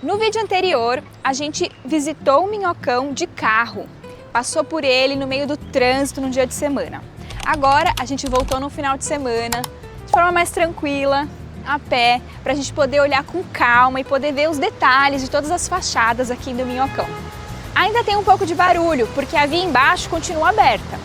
No vídeo anterior, a gente visitou o Minhocão de carro, passou por ele no meio do trânsito no dia de semana. Agora a gente voltou no final de semana, de forma mais tranquila, a pé, para a gente poder olhar com calma e poder ver os detalhes de todas as fachadas aqui do Minhocão. Ainda tem um pouco de barulho, porque a via embaixo continua aberta,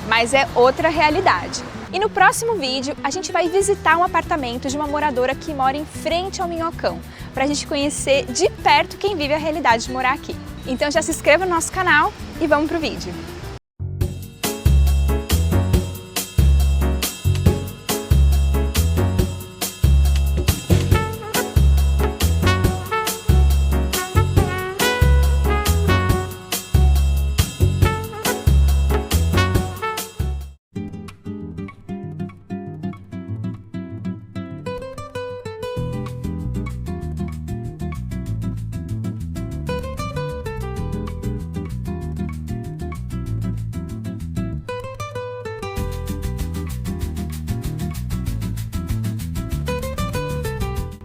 mas é outra realidade. E no próximo vídeo, a gente vai visitar um apartamento de uma moradora que mora em frente ao Minhocão, para a gente conhecer de perto quem vive a realidade de morar aqui. Então já se inscreva no nosso canal e vamos pro vídeo.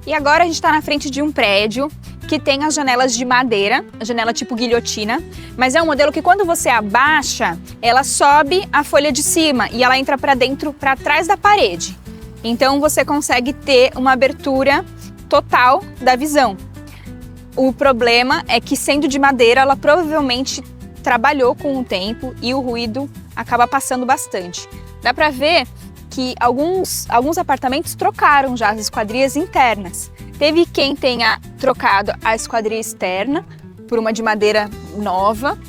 E agora a gente está na frente de um prédio que tem as janelas de madeira, a janela tipo guilhotina, mas é um modelo que quando você abaixa, ela sobe a folha de cima e ela entra para dentro, para trás da parede. Então você consegue ter uma abertura total da visão. O problema é que, sendo de madeira, ela provavelmente trabalhou com o tempo e o ruído acaba passando bastante. Dá para ver que alguns apartamentos trocaram já as esquadrias internas. Teve quem tenha trocado a esquadria externa por uma de madeira nova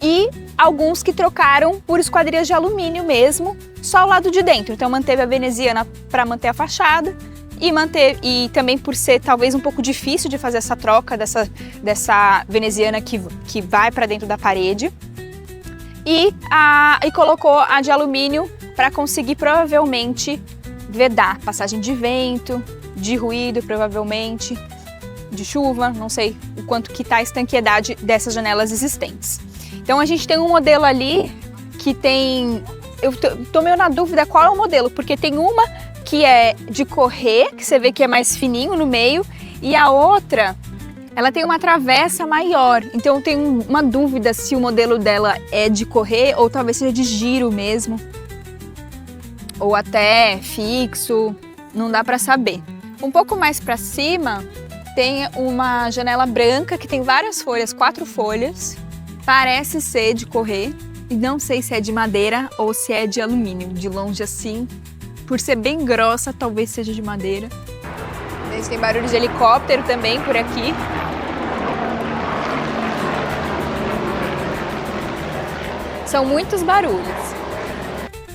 e alguns que trocaram por esquadrias de alumínio mesmo, só o lado de dentro. Então manteve a veneziana para manter a fachada e também por ser talvez um pouco difícil de fazer essa troca dessa veneziana que vai para dentro da parede e colocou a de alumínio para conseguir provavelmente vedar passagem de vento, de ruído provavelmente, de chuva, não sei o quanto que está a estanqueidade dessas janelas existentes. Então a gente tem um modelo ali que tem, eu tô meio na dúvida qual é o modelo, porque tem uma que é de correr, que você vê que é mais fininho no meio, e a outra, ela tem uma travessa maior, então eu tenho uma dúvida se o modelo dela é de correr ou talvez seja de giro mesmo, ou até fixo, não dá para saber. Um pouco mais para cima tem uma janela branca que tem várias folhas, 4 folhas, parece ser de correr, e não sei se é de madeira ou se é de alumínio, de longe assim, por ser bem grossa, talvez seja de madeira. A gente tem barulho de helicóptero também por aqui. São muitos barulhos.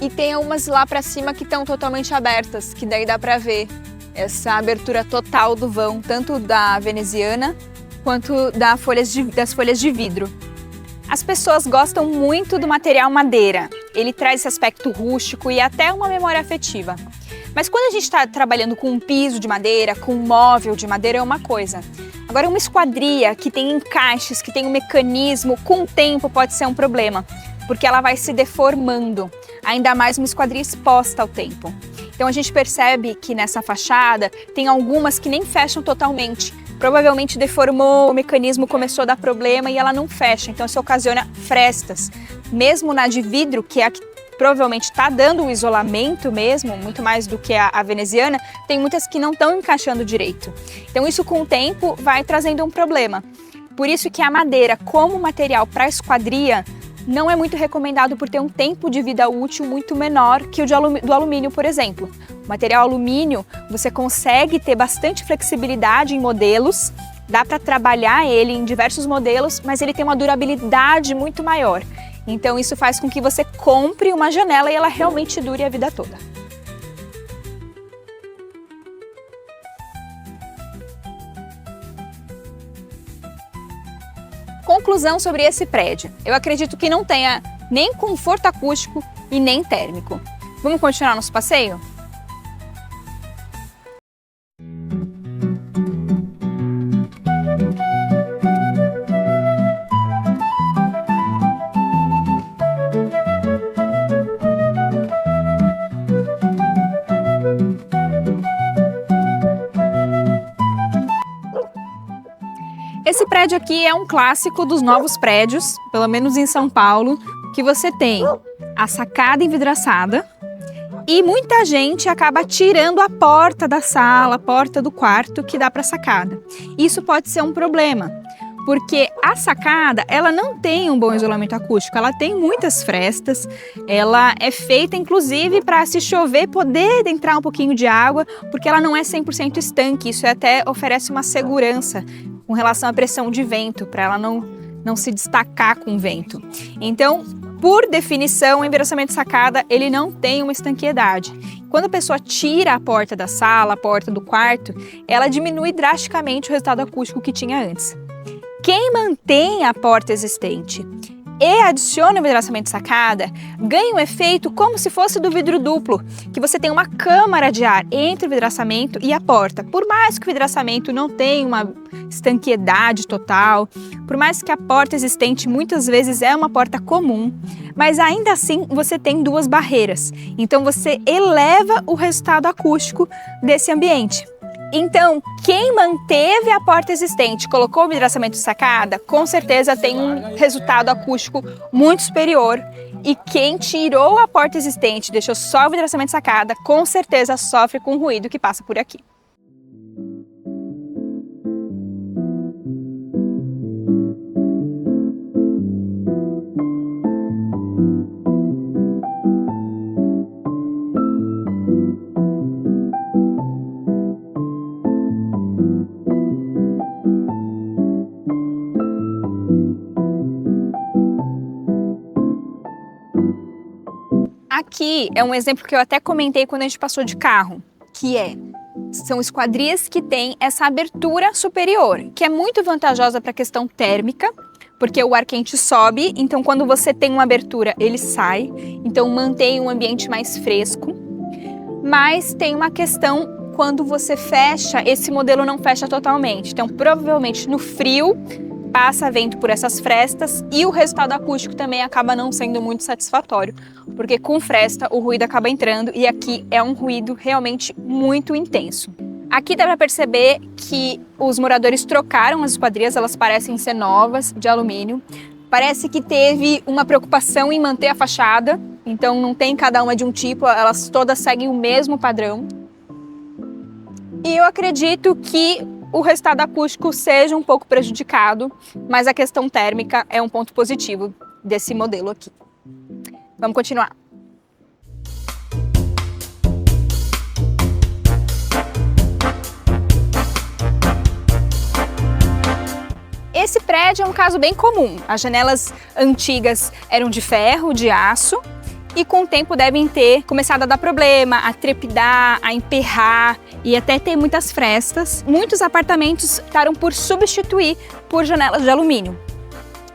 E tem umas lá pra cima que estão totalmente abertas, que daí dá pra ver essa abertura total do vão, tanto da veneziana quanto das folhas de vidro. As pessoas gostam muito do material madeira, ele traz esse aspecto rústico e até uma memória afetiva. Mas quando a gente está trabalhando com um piso de madeira, com um móvel de madeira é uma coisa. Agora uma esquadria que tem encaixes, que tem um mecanismo, com o tempo pode ser um problema, porque ela vai se deformando, ainda mais uma esquadria exposta ao tempo. Então a gente percebe que nessa fachada tem algumas que nem fecham totalmente. Provavelmente deformou, o mecanismo começou a dar problema e ela não fecha, então isso ocasiona frestas. Mesmo na de vidro, que é a que provavelmente está dando o isolamento mesmo, muito mais do que a veneziana, tem muitas que não estão encaixando direito. Então isso com o tempo vai trazendo um problema. Por isso que a madeira como material para esquadria não é muito recomendado por ter um tempo de vida útil muito menor que o do alumínio, por exemplo. O material alumínio, você consegue ter bastante flexibilidade em modelos, dá para trabalhar ele em diversos modelos, mas ele tem uma durabilidade muito maior. Então isso faz com que você compre uma janela e ela realmente dure a vida toda. Conclusão sobre esse prédio. Eu acredito que não tenha nem conforto acústico e nem térmico. Vamos continuar nosso passeio? Esse prédio aqui é um clássico dos novos prédios, pelo menos em São Paulo, que você tem a sacada envidraçada e muita gente acaba tirando a porta da sala, a porta do quarto que dá para a sacada. Isso pode ser um problema, porque a sacada ela não tem um bom isolamento acústico, ela tem muitas frestas, ela é feita inclusive para se chover poder entrar um pouquinho de água, porque ela não é 100% estanque, isso até oferece uma segurança com relação à pressão de vento, para ela não se destacar com o vento. Então, por definição, o envidraçamento de sacada ele não tem uma estanqueidade. Quando a pessoa tira a porta da sala, a porta do quarto, ela diminui drasticamente o resultado acústico que tinha antes. Quem mantém a porta existente e adiciona o envidraçamento de sacada, ganha um efeito como se fosse do vidro duplo, que você tem uma câmara de ar entre o vidraçamento e a porta. Por mais que o vidraçamento não tenha uma estanqueidade total, por mais que a porta existente muitas vezes é uma porta comum, mas ainda assim você tem duas barreiras. Então você eleva o resultado acústico desse ambiente. Então, quem manteve a porta existente, colocou o vidraçamento de sacada, com certeza tem um resultado acústico muito superior. E quem tirou a porta existente, deixou só o vidraçamento de sacada, com certeza sofre com o ruído que passa por aqui. Aqui é um exemplo que eu até comentei quando a gente passou de carro, que são esquadrias que têm essa abertura superior, que é muito vantajosa para a questão térmica, porque o ar quente sobe, então quando você tem uma abertura, ele sai, então mantém um ambiente mais fresco. Mas tem uma questão, quando você fecha, esse modelo não fecha totalmente, então provavelmente no frio, passa vento por essas frestas e o resultado acústico também acaba não sendo muito satisfatório, porque com fresta o ruído acaba entrando e aqui é um ruído realmente muito intenso. Aqui dá para perceber que os moradores trocaram as esquadrias, elas parecem ser novas, de alumínio. Parece que teve uma preocupação em manter a fachada, então não tem cada uma de um tipo, elas todas seguem o mesmo padrão. E eu acredito que o resultado acústico seja um pouco prejudicado, mas a questão térmica é um ponto positivo desse modelo aqui. Vamos continuar. Esse prédio é um caso bem comum. As janelas antigas eram de ferro, de aço, e com o tempo devem ter começado a dar problema, a trepidar, a emperrar e até ter muitas frestas. Muitos apartamentos optaram por substituir por janelas de alumínio.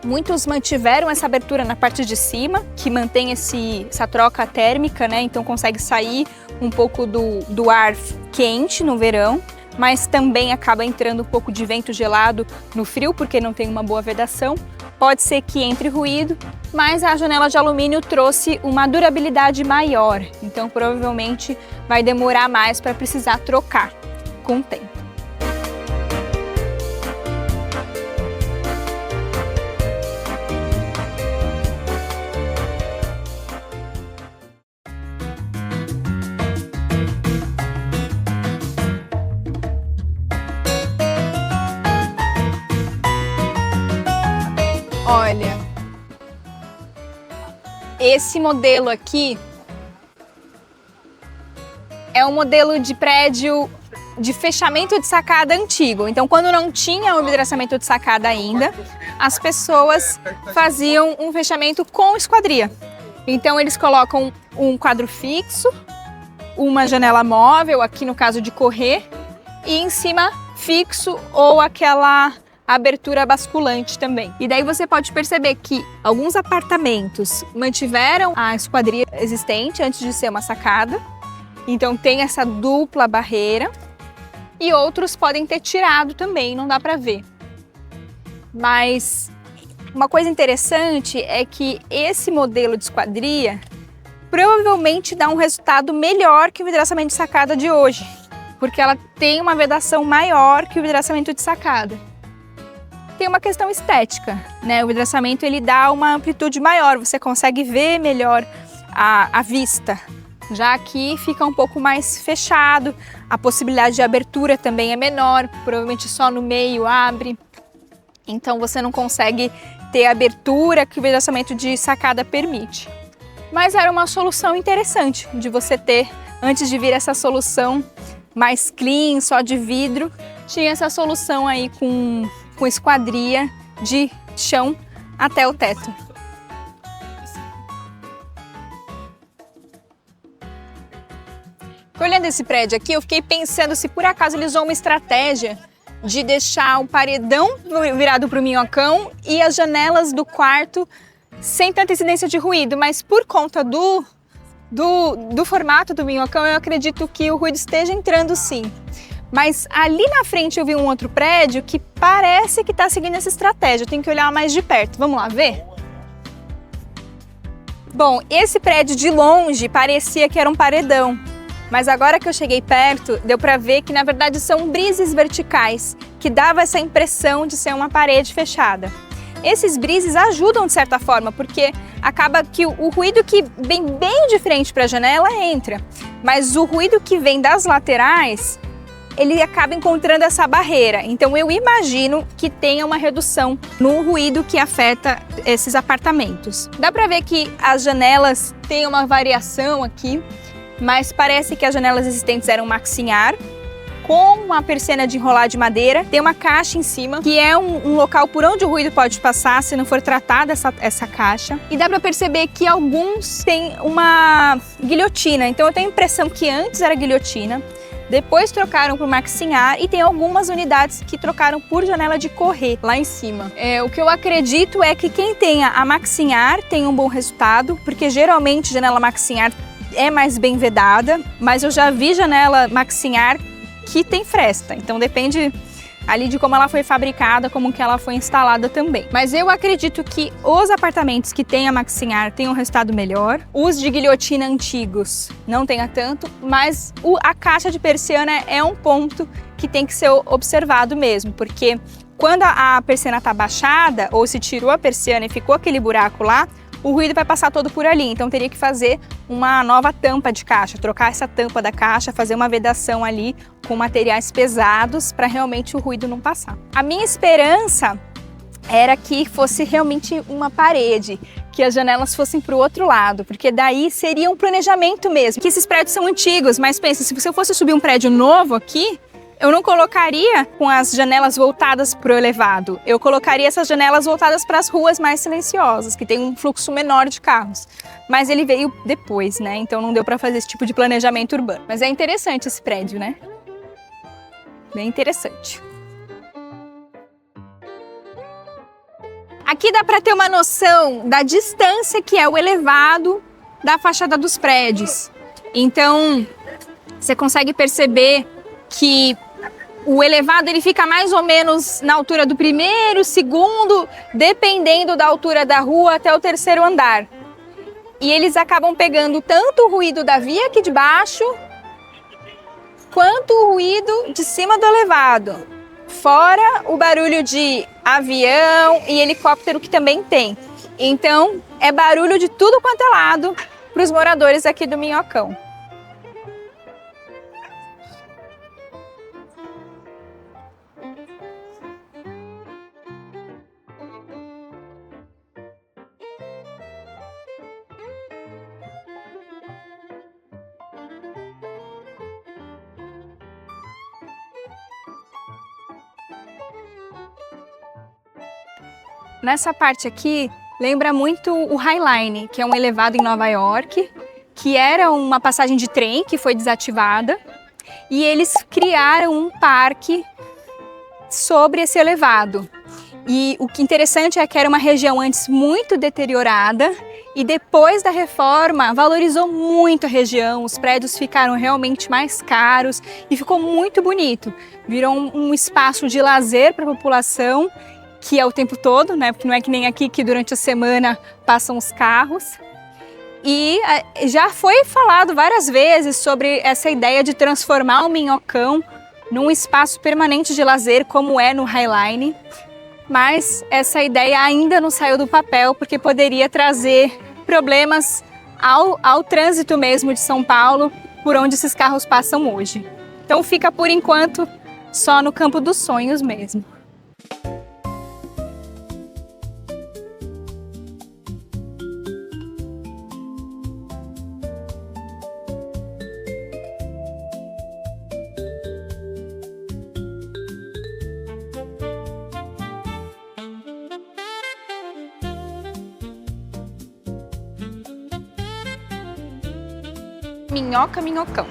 Muitos mantiveram essa abertura na parte de cima, que mantém essa troca térmica, né? Então consegue sair um pouco do ar quente no verão, mas também acaba entrando um pouco de vento gelado no frio, porque não tem uma boa vedação. Pode ser que entre ruído, mas a janela de alumínio trouxe uma durabilidade maior, então provavelmente vai demorar mais para precisar trocar com o tempo. Olha, esse modelo aqui é um modelo de prédio de fechamento de sacada antigo. Então, quando não tinha o envidraçamento de sacada ainda, as pessoas faziam um fechamento com esquadria. Então, eles colocam um quadro fixo, uma janela móvel, aqui no caso de correr, e em cima fixo ou aquela abertura basculante também. E daí você pode perceber que alguns apartamentos mantiveram a esquadria existente antes de ser uma sacada, então tem essa dupla barreira, e outros podem ter tirado também, não dá para ver. Mas uma coisa interessante é que esse modelo de esquadria provavelmente dá um resultado melhor que o vidraçamento de sacada de hoje, porque ela tem uma vedação maior que o vidraçamento de sacada. tem uma questão estética, né? O vidraçamento ele dá uma amplitude maior, você consegue ver melhor a vista. Já aqui fica um pouco mais fechado, a possibilidade de abertura também é menor, provavelmente só no meio abre. Então você não consegue ter a abertura que o vidraçamento de sacada permite. Mas era uma solução interessante de você ter, antes de vir essa solução mais clean, só de vidro, tinha essa solução aí com esquadria de chão até o teto. Olhando esse prédio aqui, eu fiquei pensando se por acaso eles usam uma estratégia de deixar o paredão virado para o minhocão e as janelas do quarto sem tanta incidência de ruído, mas por conta do formato do minhocão, eu acredito que o ruído esteja entrando sim. Mas ali na frente eu vi um outro prédio que parece que está seguindo essa estratégia, eu tenho que olhar mais de perto. Vamos lá ver? Bom, esse prédio de longe parecia que era um paredão, mas agora que eu cheguei perto, deu para ver que na verdade são brises verticais, que dava essa impressão de ser uma parede fechada. Esses brises ajudam de certa forma, porque acaba que o ruído que vem bem de frente para a janela entra, mas o ruído que vem das laterais, ele acaba encontrando essa barreira. Então eu imagino que tenha uma redução no ruído que afeta esses apartamentos. Dá para ver que as janelas têm uma variação aqui, mas parece que as janelas existentes eram maxinhar, com uma persiana de enrolar de madeira, tem uma caixa em cima, que é um local por onde o ruído pode passar se não for tratada essa caixa. E dá para perceber que alguns têm uma guilhotina, então eu tenho a impressão que antes era guilhotina, depois trocaram por maxinhar e tem algumas unidades que trocaram por janela de correr lá em cima. O que eu acredito é que quem tenha a maxinhar tem um bom resultado, porque geralmente janela maxinhar é mais bem vedada, mas eu já vi janela maxinhar que tem fresta, então depende ali de como ela foi fabricada, como que ela foi instalada também. Mas eu acredito que os apartamentos que têm a maxinhar têm um resultado melhor, os de guilhotina antigos não tenha tanto, mas a caixa de persiana é um ponto que tem que ser observado mesmo, porque quando a persiana está baixada, ou se tirou a persiana e ficou aquele buraco lá, o ruído vai passar todo por ali, então teria que fazer uma nova tampa de caixa, trocar essa tampa da caixa, fazer uma vedação ali com materiais pesados para realmente o ruído não passar. A minha esperança era que fosse realmente uma parede, que as janelas fossem para o outro lado, porque daí seria um planejamento mesmo. Que esses prédios são antigos, mas pensa, se eu fosse subir um prédio novo aqui, eu não colocaria com as janelas voltadas para o elevado, eu colocaria essas janelas voltadas para as ruas mais silenciosas, que tem um fluxo menor de carros. Mas ele veio depois, né? Então não deu para fazer esse tipo de planejamento urbano. Mas é interessante esse prédio, né? Bem interessante. Aqui dá para ter uma noção da distância que é o elevado da fachada dos prédios. Então, você consegue perceber que o elevado ele fica mais ou menos na altura do primeiro, segundo, dependendo da altura da rua até o terceiro andar. E eles acabam pegando tanto o ruído da via aqui de baixo, quanto o ruído de cima do elevado. Fora o barulho de avião e helicóptero que também tem. Então, é barulho de tudo quanto é lado para os moradores aqui do Minhocão. Nessa parte aqui, lembra muito o High Line, que é um elevado em Nova York, que era uma passagem de trem que foi desativada, e eles criaram um parque sobre esse elevado. E o que interessante é que era uma região antes muito deteriorada, e depois da reforma valorizou muito a região, os prédios ficaram realmente mais caros e ficou muito bonito. Virou um espaço de lazer para a população, que é o tempo todo, né? Porque não é que nem aqui que durante a semana passam os carros. E já foi falado várias vezes sobre essa ideia de transformar o Minhocão num espaço permanente de lazer, como é no High Line. mas essa ideia ainda não saiu do papel porque poderia trazer problemas ao trânsito mesmo de São Paulo, por onde esses carros passam hoje. Então fica por enquanto só no campo dos sonhos mesmo. Minhoca, minhocão.